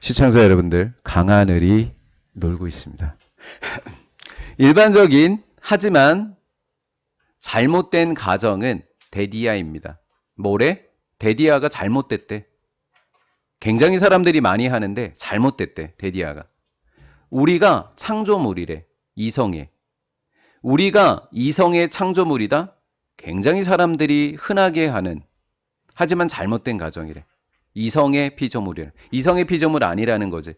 시청자 여러분들, 강하늘이 놀고 있습니다. 일반적인 하지만 잘못된 가정은 데디아입니다. 뭐래? 데디아가 잘못됐대. 굉장히 사람들이 많이 하는데 잘못됐대, 데디아가. 우리가 창조물이래, 이성애. 우리가 이성의 창조물이다? 굉장히 사람들이 흔하게 하는, 하지만 잘못된 가정이래. 이성의 피조물이래. 이성의 피조물 아니라는 거지.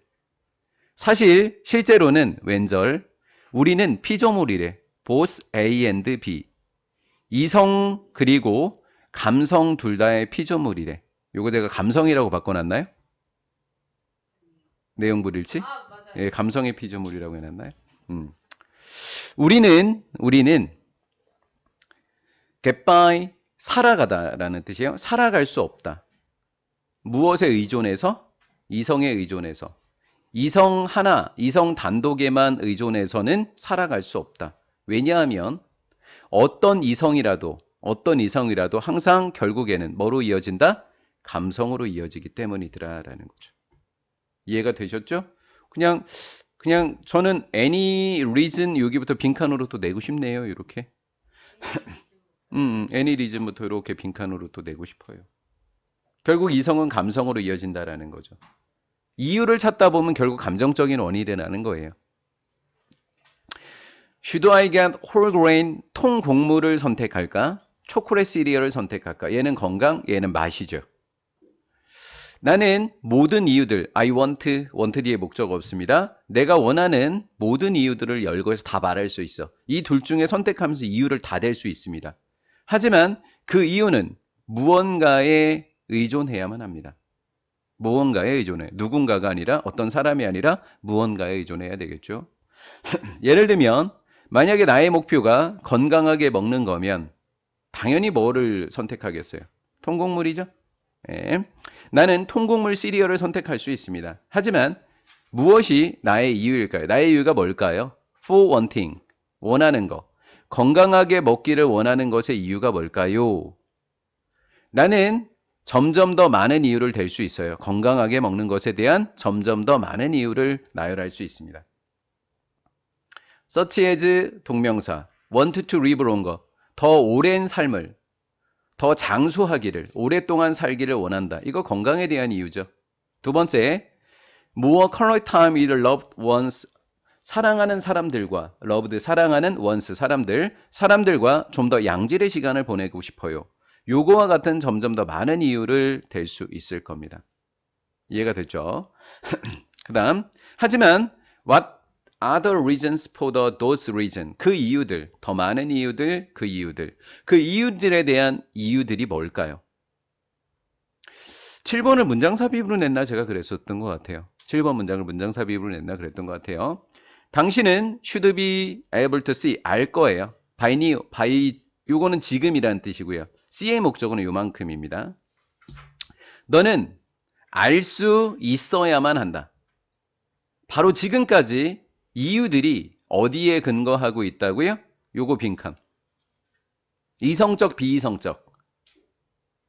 사실 실제로는 왼절 우리는 피조물이래. both A and B. 이성 그리고 감성 둘 다의 피조물이래. 요거 내가 감성이라고 바꿔놨나요? 내용 불일치? 예, 감성의 피조물이라고 해놨나요? 우리는 get by 살아가다라는 뜻이에요. 살아갈 수 없다. 무엇에 의존해서? 이성에 의존해서. 이성 하나, 이성 단독에만 의존해서는 살아갈 수 없다. 왜냐하면 어떤 이성이라도 항상 결국에는 뭐로 이어진다? 감성으로 이어지기 때문이더라라는 거죠. 이해가 되셨죠? 그냥 저는 any reason 여기부터 빈칸으로 또 내고 싶네요. 이렇게. any reason부터 이렇게 빈칸으로 또 내고 싶어요. 결국 이성은 감성으로 이어진다라는 거죠. 이유를 찾다 보면 결국 감정적인 원인이라는 거예요. Should I get whole grain 통곡물을 선택할까? 초콜릿 시리얼을 선택할까? 얘는 건강, 얘는 맛이죠. 나는 모든 이유들, I want 뒤에 목적 없습니다. 내가 원하는 모든 이유들을 열거해서 다 말할 수 있어. 이 둘 중에 선택하면서 이유를 다 댈 수 있습니다. 하지만 그 이유는 무언가에 의존해야만 합니다. 무언가에 의존해. 누군가가 아니라 어떤 사람이 아니라 무언가에 의존해야 되겠죠. 예를 들면 만약에 나의 목표가 건강하게 먹는 거면 당연히 뭐를 선택하겠어요? 통곡물이죠. 네. 나는 통곡물 시리얼을 선택할 수 있습니다. 하지만 무엇이 나의 이유일까요? 나의 이유가 뭘까요? For wanting, 원하는 거. 건강하게 먹기를 원하는 것의 이유가 뭘까요? 나는 점점 더 많은 이유를 댈 수 있어요. 건강하게 먹는 것에 대한 점점 더 많은 이유를 나열할 수 있습니다. such as 동명사, want to live longer, 더 오랜 삶을, 더 장수하기를, 오랫동안 살기를 원한다. 이거 건강에 대한 이유죠. 두 번째, more quality time with loved ones, 사랑하는 사람들과, loved, 사랑하는 ones, 사람들과 좀 더 양질의 시간을 보내고 싶어요. 요거와 같은 점점 더 많은 이유를 댈 수 있을 겁니다. 이해가 됐죠? 그 다음, 하지만 what other reasons for those reasons, 그 이유들, 더 많은 이유들, 그 이유들에 대한 이유들이 뭘까요? 7번을 문장삽입으로 냈나 제가 그랬었던 것 같아요. 7번 문장을 문장삽입으로 냈나 그랬던 것 같아요. 당신은 should be able to see, 알 거예요. by 요거는 지금이라는 뜻이고요. C의 목적은 요만큼입니다. 너는 알 수 있어야만 한다. 바로 지금까지 이유들이 어디에 근거하고 있다고요? 요거 빈칸. 이성적, 비이성적.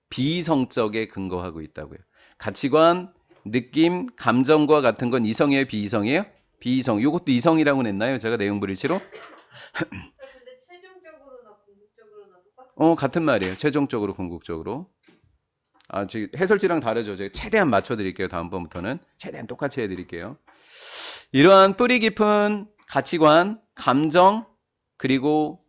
비이성적에 근거하고 있다고요. 가치관, 느낌, 감정과 같은 건 이성이에요, 비이성이에요? 비이성. 요것도 이성이라고 냈나요? 제가 내용 불일치로? 근데 최종적으로나 궁극적으로나 똑같아요. 같은 말이에요. 최종적으로, 궁극적으로. 지금 해설지랑 다르죠. 제가 최대한 맞춰드릴게요. 다음번부터는. 최대한 똑같이 해드릴게요. 이러한 뿌리 깊은 가치관, 감정, 그리고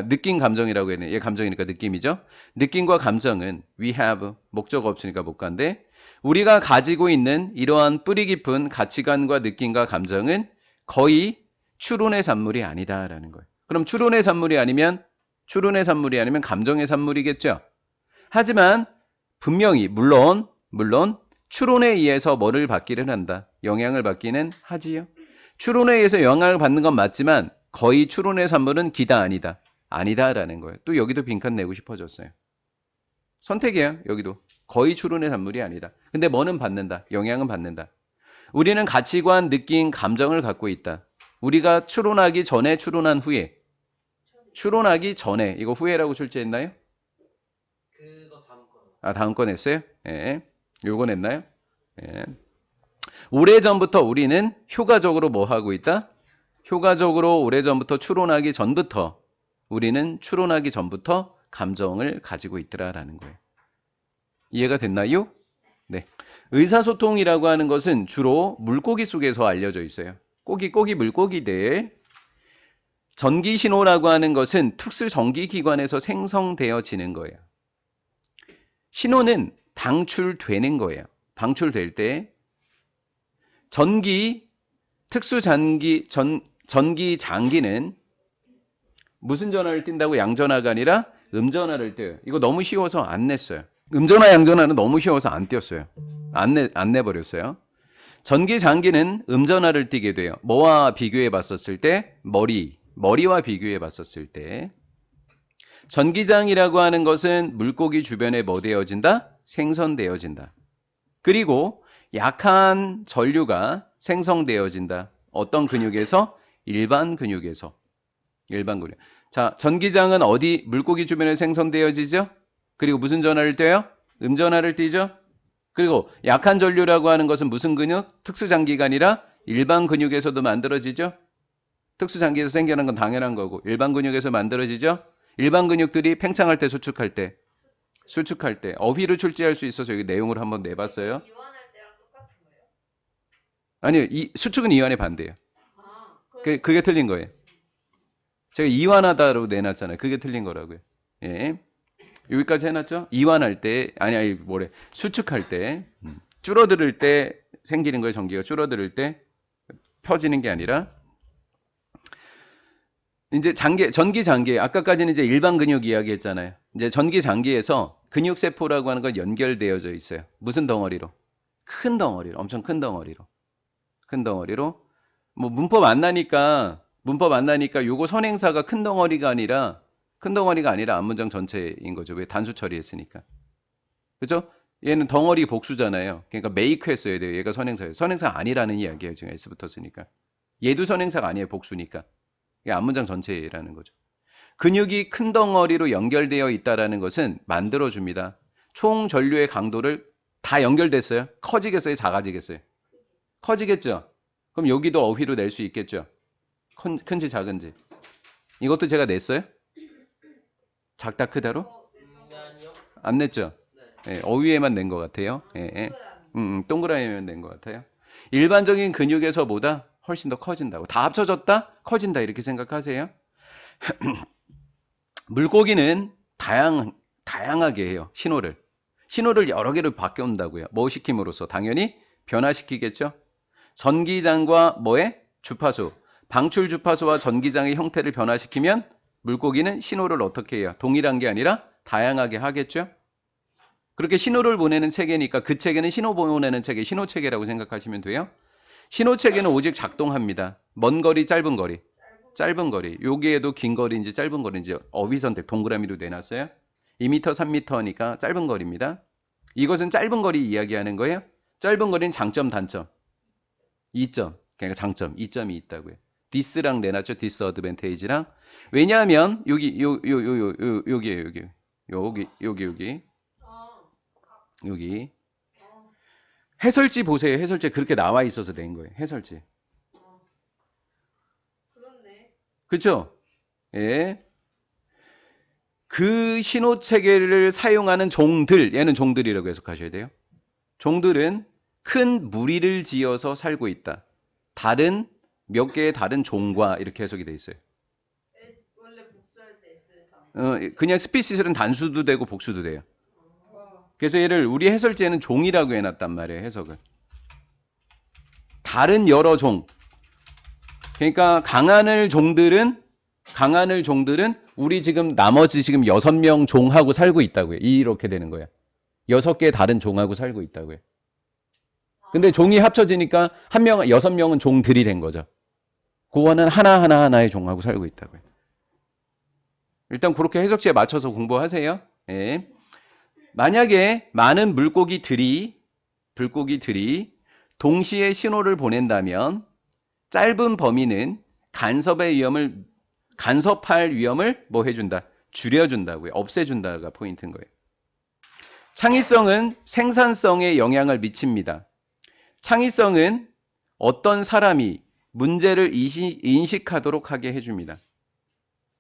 느낌 감정이라고 했네. 얘 감정이니까 느낌이죠. 느낌과 감정은 we have, 목적 없으니까 못 간대. 우리가 가지고 있는 이러한 뿌리 깊은 가치관과 느낌과 감정은 거의 추론의 산물이 아니다라는 거예요. 그럼 추론의 산물이 아니면 감정의 산물이겠죠. 하지만 분명히 물론 추론에 의해서 뭐를 받기는 한다. 영향을 받기는 하지요. 추론에 의해서 영향을 받는 건 맞지만 거의 추론의 산물은 기다 아니다. 아니다라는 거예요. 또 여기도 빈칸 내고 싶어졌어요. 선택이에요. 여기도. 거의 추론의 산물이 아니다. 근데 뭐는 받는다. 영향은 받는다. 우리는 가치관, 느낌, 감정을 갖고 있다. 우리가 추론하기 전에, 추론한 후에. 추론하기 전에. 이거 후에라고 출제했나요? 그거 다음 거. 다음 거 냈어요? 예. 요거 냈나요? 예. 오래전부터 우리는 효과적으로 뭐 하고 있다? 효과적으로 오래전부터 추론하기 전부터 우리는 추론하기 전부터 감정을 가지고 있더라라는 거예요. 이해가 됐나요? 네. 의사소통이라고 하는 것은 주로 물고기 속에서 알려져 있어요. 꼬기 물고기들. 전기신호라고 하는 것은 특수 전기기관에서 생성되어지는 거예요. 신호는 방출되는 거예요. 방출될 때 전기 장기는 무슨 전화를 띈다고? 양전화가 아니라 음전화를 띄어요. 이거 너무 쉬워서 안 냈어요. 음전화, 양전화는 너무 쉬워서 안 띄었어요. 안 내버렸어요. 전기 장기는 음전화를 띄게 돼요. 뭐와 비교해 봤었을 때? 머리와 비교해 봤었을 때. 전기장이라고 하는 것은 물고기 주변에 뭐 되어진다? 생성되어진다. 그리고 약한 전류가 생성되어진다. 어떤 근육에서? 일반 근육에서. 일반 근육. 자, 전기장은 어디? 물고기 주변에 생성되어지죠? 그리고 무슨 전하를 띄어요? 음전하를 띄죠? 그리고 약한 전류라고 하는 것은 무슨 근육? 특수장기가 아니라 일반 근육에서도 만들어지죠? 특수장기에서 생겨난 건 당연한 거고 일반 근육에서 만들어지죠? 일반 근육들이 팽창할 때, 수축할 때 어휘를 출제할 수 있어서 여기 내용을 한번 내봤어요. 이완할 때랑 똑같은 거예요? 아니요, 수축은 이완의 반대예요. 그게 틀린 거예요. 제가 이완하다로 내놨잖아요. 그게 틀린 거라고요. 예. 여기까지 해놨죠? 이완할 때, 수축할 때, 줄어들 때 생기는 거예요. 전기가 줄어들 때 펴지는 게 아니라. 이제 전기 장기, 아까까지는 이제 일반 근육 이야기 했잖아요. 이제 전기 장기에서 근육세포라고 하는 건 연결되어져 있어요. 무슨 덩어리로? 큰 덩어리로, 엄청 큰 덩어리로. 큰 덩어리로. 뭐 문법 안 나니까 요거 선행사가 큰 덩어리가 아니라 앞문장 전체인 거죠. 왜? 단수 처리했으니까. 그죠? 얘는 덩어리 복수잖아요. 그러니까 make 했어야 돼요. 얘가 선행사예요. 선행사 아니라는 이야기예요. 지금 S 붙었으니까. 얘도 선행사가 아니에요. 복수니까. 이게 앞문장 전체라는 거죠. 근육이 큰 덩어리로 연결되어 있다는 것은 만들어줍니다. 총 전류의 강도를 다 연결됐어요. 커지겠어요? 작아지겠어요? 커지겠죠? 그럼 여기도 어휘로 낼 수 있겠죠? 큰지 작은지. 이것도 제가 냈어요? 작다 크다로? 아니요. 안 냈죠? 예, 어휘에만 낸 것 같아요. 예, 동그라미만 낸 것 같아요. 일반적인 근육에서보다 훨씬 더 커진다고. 다 합쳐졌다? 커진다 이렇게 생각하세요. 물고기는 다양하게 해요. 신호를 여러 개로 바꿔온다고요. 뭐 시킴으로써? 당연히 변화시키겠죠. 전기장과 주파수. 방출 주파수와 전기장의 형태를 변화시키면 물고기는 신호를 어떻게 해요? 동일한 게 아니라 다양하게 하겠죠. 그렇게 신호를 보내는 체계니까 그 체계는 신호 보내는 체계, 신호체계라고 생각하시면 돼요. 신호체계는 오직 작동합니다. 먼 거리, 짧은 거리. 짧은 거리. 여기에도 긴 거리인지 짧은 거리인지 어휘 선택 동그라미로 내놨어요. 2m, 3m니까 짧은 거리입니다. 이것은 짧은 거리 이야기하는 거예요. 짧은 거리는 장점, 단점. 2점. 그러니까 장점, 2점이 있다고요. 디스랑 내놨죠. 디스어드밴테이지랑. 왜냐하면 여기에요. 여기. 해설지 보세요. 해설지 그렇게 나와 있어서 낸 거예요. 해설지. 그렇네. 그렇죠? 예. 그 신호 체계를 사용하는 종들, 얘는 종들이라고 해석하셔야 돼요. 종들은 큰 무리를 지어서 살고 있다. 몇 개의 다른 종과 이렇게 해석이 돼 있어요. 원래 복수할 때 S를 다. 그냥 스피시스는 단수도 되고 복수도 돼요. 그래서 얘를 우리 해설지에는 종이라고 해놨단 말이에요. 해석을. 다른 여러 종. 그러니까 강하늘 종들은 우리 나머지 6명 종하고 살고 있다고요. 이렇게 되는 거예요. 6개의 다른 종하고 살고 있다고요. 근데 종이 합쳐지니까 6명은 종들이 된 거죠. 그거는 하나의 종하고 살고 있다고요. 일단 그렇게 해석지에 맞춰서 공부하세요. 예. 만약에 많은 물고기들이 동시에 신호를 보낸다면 짧은 범위는 간섭할 위험을 뭐 해준다? 줄여준다고요. 없애준다가 포인트인 거예요. 창의성은 생산성에 영향을 미칩니다. 창의성은 어떤 사람이 문제를 인식하도록 하게 해줍니다.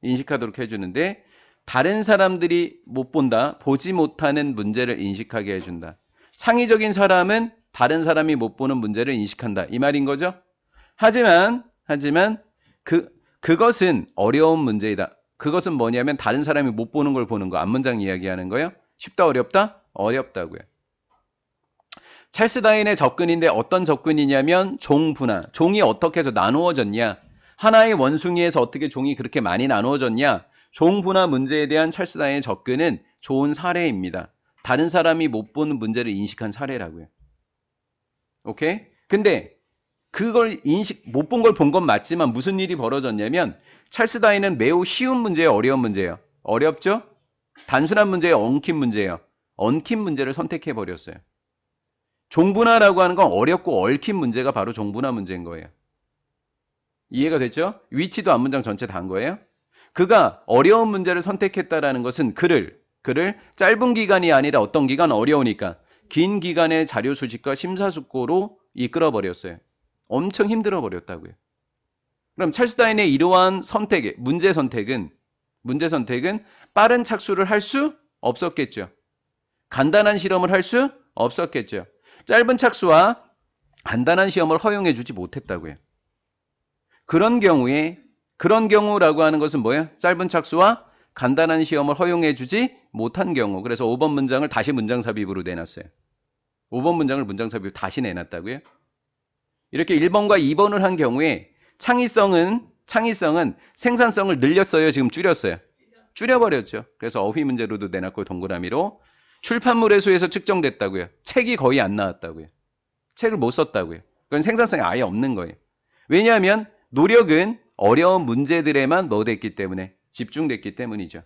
인식하도록 해주는데 다른 사람들이 못 본다, 보지 못하는 문제를 인식하게 해준다. 창의적인 사람은 다른 사람이 못 보는 문제를 인식한다. 이 말인 거죠? 하지만 그것은 어려운 문제이다. 그것은 뭐냐면 다른 사람이 못 보는 걸 보는 거. 앞문장 이야기하는 거예요. 쉽다, 어렵다? 어렵다고요. 찰스 다윈의 접근인데 어떤 접근이냐면 종분화. 종이 어떻게 해서 나누어졌냐? 하나의 원숭이에서 어떻게 종이 그렇게 많이 나누어졌냐? 종분화 문제에 대한 찰스 다윈의 접근은 좋은 사례입니다. 다른 사람이 못 보는 문제를 인식한 사례라고요. 오케이? 근데 그걸 못 본 걸 본 건 맞지만 무슨 일이 벌어졌냐면 찰스 다윈은 매우 쉬운 문제예요, 어려운 문제예요? 어렵죠? 단순한 문제예요, 엉킨 문제예요? 엉킨 문제를 선택해 버렸어요. 종분화라고 하는 건 어렵고 얽힌 문제가 바로 종분화 문제인 거예요. 이해가 됐죠? 위치도 앞문장 전체 다 한 거예요. 그가 어려운 문제를 선택했다라는 것은 그를 짧은 기간이 아니라 어떤 기간? 어려우니까 긴 기간의 자료 수집과 심사숙고로 이끌어 버렸어요. 엄청 힘들어 버렸다고요. 그럼 찰스 다윈의 이러한 문제 선택은 빠른 착수를 할 수 없었겠죠. 간단한 실험을 할 수 없었겠죠. 짧은 착수와 간단한 시험을 허용해 주지 못했다고요. 그런 경우라고 하는 것은 뭐예요? 짧은 착수와 간단한 시험을 허용해 주지 못한 경우. 그래서 5번 문장을 다시 문장 삽입으로 내놨어요. 5번 문장을 문장 삽입으로 다시 내놨다고요. 이렇게 1번과 2번을 한 경우에 창의성은 생산성을 늘렸어요, 지금 줄였어요? 줄여버렸죠. 그래서 어휘 문제로도 내놨고 동그라미로 출판물의 수에서 측정됐다고요. 책이 거의 안 나왔다고요. 책을 못 썼다고요. 그건 생산성이 아예 없는 거예요. 왜냐하면 노력은 어려운 문제들에만 됐기 때문에, 집중됐기 때문이죠.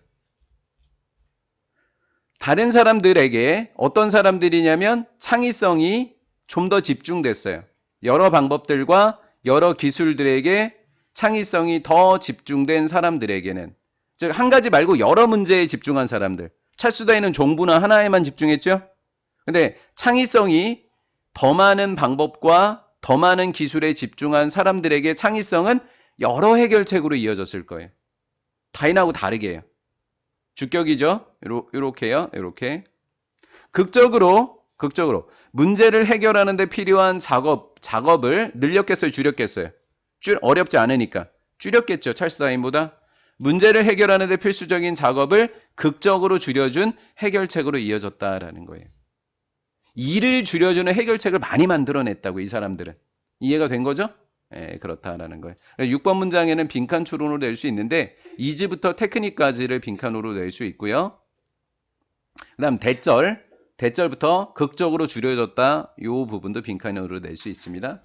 다른 사람들에게 어떤 사람들이냐면 창의성이 좀 더 집중됐어요. 여러 방법들과 여러 기술들에게 창의성이 더 집중된 사람들에게는, 즉 한 가지 말고 여러 문제에 집중한 사람들. 찰스 다윈은 종분화 하나에만 집중했죠. 근데 창의성이 더 많은 방법과 더 많은 기술에 집중한 사람들에게 창의성은 여러 해결책으로 이어졌을 거예요. 다윈하고 다르게 해요. 주격이죠. 이렇게요. 이렇게. 극적으로 문제를 해결하는 데 필요한 작업을 늘렸겠어요, 줄였겠어요? 어렵지 않으니까 줄였겠죠. 찰스 다윈보다. 문제를 해결하는 데 필수적인 작업을 극적으로 줄여준 해결책으로 이어졌다라는 거예요. 일을 줄여주는 해결책을 많이 만들어냈다고, 이 사람들은. 이해가 된 거죠? 예, 그렇다라는 거예요. 6번 문장에는 빈칸 추론으로 낼 수 있는데 이즈부터 테크닉까지를 빈칸으로 낼 수 있고요. 그 다음 대절부터 극적으로 줄여졌다, 이 부분도 빈칸으로 낼 수 있습니다.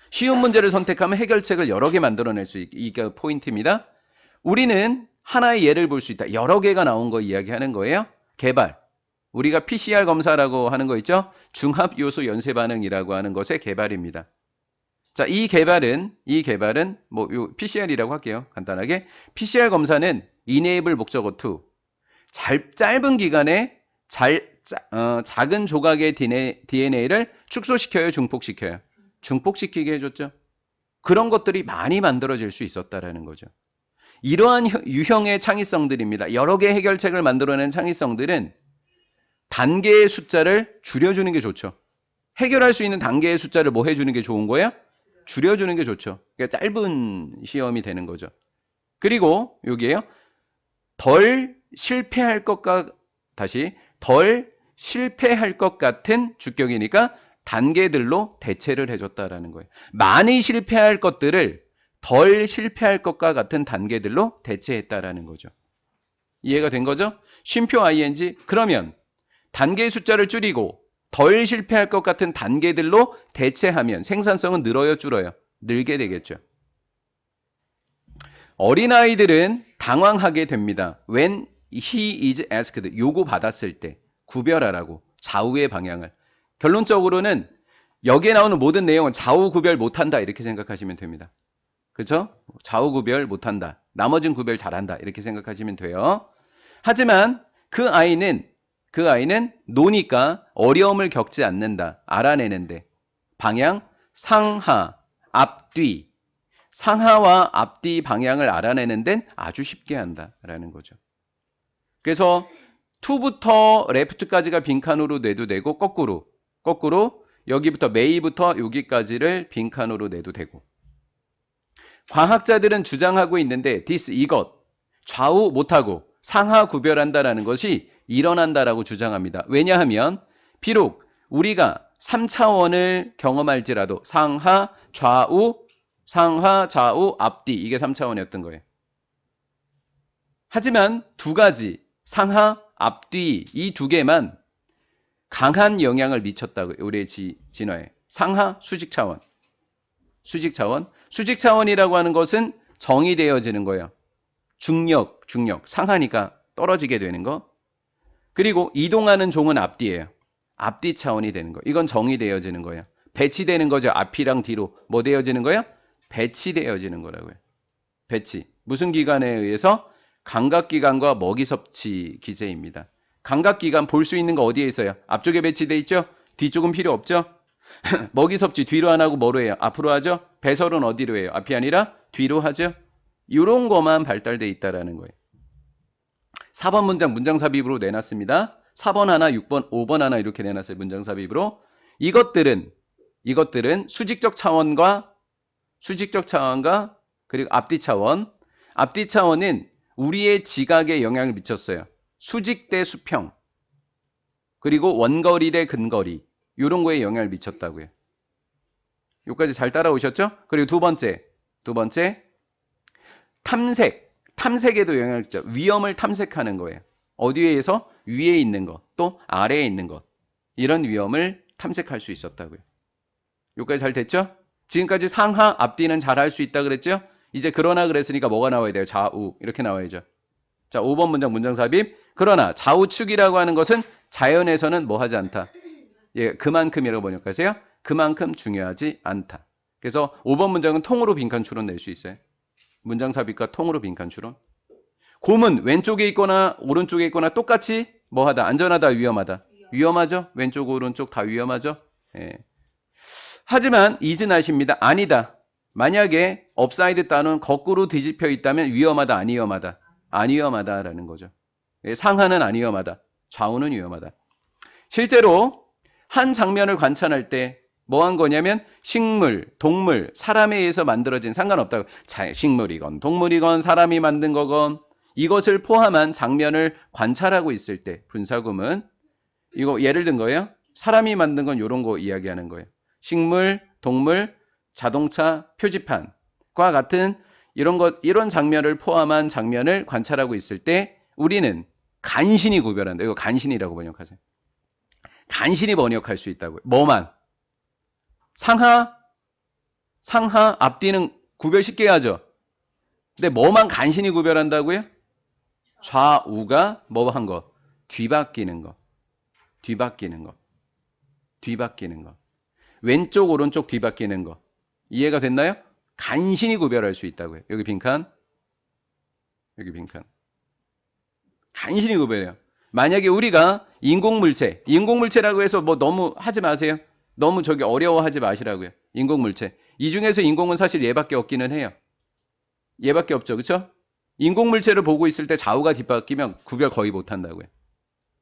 쉬운 문제를 선택하면 해결책을 여러 개 만들어낼 수 있게, 이게 포인트입니다. 우리는 하나의 예를 볼 수 있다. 여러 개가 나온 거 이야기하는 거예요. 개발. 우리가 PCR 검사라고 하는 거 있죠? 중합요소 연쇄 반응이라고 하는 것의 개발입니다. 자, 이 개발은 PCR이라고 할게요. 간단하게. PCR 검사는 enable 목적어 to. 짧은 기간에 작은 조각의 DNA를 축소시켜요, 중폭시켜요? 중폭시키게 해줬죠. 그런 것들이 많이 만들어질 수 있었다라는 거죠. 이러한 유형의 창의성들입니다. 여러 개의 해결책을 만들어낸 창의성들은 단계의 숫자를 줄여주는 게 좋죠. 해결할 수 있는 단계의 숫자를 뭐 해주는 게 좋은 거예요? 줄여주는 게 좋죠. 그러니까 짧은 시험이 되는 거죠. 그리고 여기에요. 덜 실패할 것 같은 주격이니까 단계들로 대체를 해줬다라는 거예요. 많이 실패할 것들을 덜 실패할 것과 같은 단계들로 대체했다라는 거죠. 이해가 된 거죠? 쉼표 ing. 그러면 단계의 숫자를 줄이고 덜 실패할 것 같은 단계들로 대체하면 생산성은 늘어요, 줄어요? 늘게 되겠죠. 어린아이들은 당황하게 됩니다. When he is asked, 요구받았을 때 구별하라고, 좌우의 방향을. 결론적으로는 여기에 나오는 모든 내용은 좌우 구별 못한다, 이렇게 생각하시면 됩니다. 그렇죠? 좌우 구별 못한다, 나머지는 구별 잘한다, 이렇게 생각하시면 돼요. 하지만 그 아이는 노니까 어려움을 겪지 않는다, 알아내는데. 방향, 상하, 앞뒤. 상하와 앞뒤 방향을 알아내는 데는 아주 쉽게 한다라는 거죠. 그래서 to부터 left까지가 빈칸으로 내도 되고 거꾸로 여기부터 may부터 여기까지를 빈칸으로 내도 되고. 과학자들은 주장하고 있는데 this 이것 좌우 못하고 상하 구별한다라는 것이 일어난다라고 주장합니다. 왜냐하면 비록 우리가 3차원을 경험할지라도 상하, 좌우, 앞뒤 이게 3차원이었던 거예요. 하지만 두 가지 상하, 앞뒤 이 두 개만 강한 영향을 미쳤다고 우리의 진화에. 상하, 수직 차원. 수직 차원이라고 하는 것은 정의되어지는 거예요. 중력, 상하니까 떨어지게 되는 거. 그리고 이동하는 종은 앞뒤예요. 앞뒤 차원이 되는 거. 이건 정의되어지는 거예요. 배치되는 거죠. 앞이랑 뒤로. 뭐 되어지는 거예요? 배치되어지는 거라고요. 배치. 무슨 기관에 의해서? 감각기관과 먹이섭취 기제입니다. 감각기관 볼 수 있는 거 어디에 있어요? 앞쪽에 배치돼 있죠? 뒤쪽은 필요 없죠? 먹이섭취 뒤로 안 하고 뭐로 해요? 앞으로 하죠? 배설은 어디로 해요? 앞이 아니라 뒤로 하죠? 이런 것만 발달돼 있다라는 거예요. 4번 문장 삽입으로 내놨습니다. 4번 하나, 6번, 5번 하나 이렇게 내놨어요. 문장 삽입으로. 이것들은 수직적 차원과 그리고 앞뒤 차원은 우리의 지각에 영향을 미쳤어요. 수직 대 수평 그리고 원거리 대 근거리 이런 거에 영향을 미쳤다고요. 여기까지 잘 따라오셨죠? 그리고 두 번째 탐색에도 영향을 미쳐. 위험을 탐색하는 거예요. 어디에서? 위에 있는 것, 또 아래에 있는 것. 이런 위험을 탐색할 수 있었다고요. 여기까지 잘 됐죠? 지금까지 상하, 앞뒤는 잘 할 수 있다 그랬죠? 이제 그러나 그랬으니까 뭐가 나와야 돼요? 좌우. 이렇게 나와야죠. 자, 5번 문장 삽입. 그러나 좌우축이라고 하는 것은 자연에서는 뭐 하지 않다. 예, 그만큼이라고 번역하세요. 그만큼 중요하지 않다. 그래서 5번 문장은 통으로 빈칸 추론 낼 수 있어요. 문장 삽입과 통으로 빈칸 추론. 곰은 왼쪽에 있거나 오른쪽에 있거나 똑같이 뭐하다. 안전하다, 위험하다. 위험하죠. 왼쪽, 오른쪽 다 위험하죠. 예. 하지만 이진아십니다. 아니다. 만약에 업사이드 다운 거꾸로 뒤집혀 있다면 위험하다, 안 위험하다. 안 위험하다라는 거죠. 예, 상하는 안 위험하다. 좌우는 위험하다. 실제로 한 장면을 관찰할 때 뭐 한 거냐면 식물, 동물, 사람에 의해서 만들어진 상관없다고. 식물이건 동물이건 사람이 만든 거건 이것을 포함한 장면을 관찰하고 있을 때 분사구문 이거 예를 든 거예요. 사람이 만든 건 이런 거 이야기하는 거예요. 식물, 동물, 자동차, 표지판과 같은 이런 장면을 포함한 장면을 관찰하고 있을 때 우리는 간신히 구별한다. 이거 간신이라고 번역하세요. 간신히 번역할 수 있다고요. 뭐만? 상하, 앞뒤는 구별 쉽게 하죠. 근데 뭐만 간신히 구별한다고요? 좌우가 뭐 한 거? 뒤바뀌는 거. 왼쪽, 오른쪽 뒤바뀌는 거. 이해가 됐나요? 간신히 구별할 수 있다고요. 여기 빈칸. 간신히 구별해요. 만약에 우리가 인공물체라고 해서 뭐 너무 하지 마세요. 너무 저기 어려워하지 마시라고요. 인공물체. 이 중에서 인공은 사실 얘밖에 없기는 해요. 얘밖에 없죠. 그렇죠? 인공물체를 보고 있을 때 좌우가 뒤바뀌면 구별 거의 못한다고요.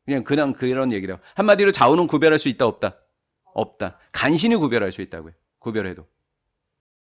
그냥 그런 얘기라고. 한마디로 좌우는 구별할 수 있다 없다? 없다. 간신히 구별할 수 있다고요. 구별해도.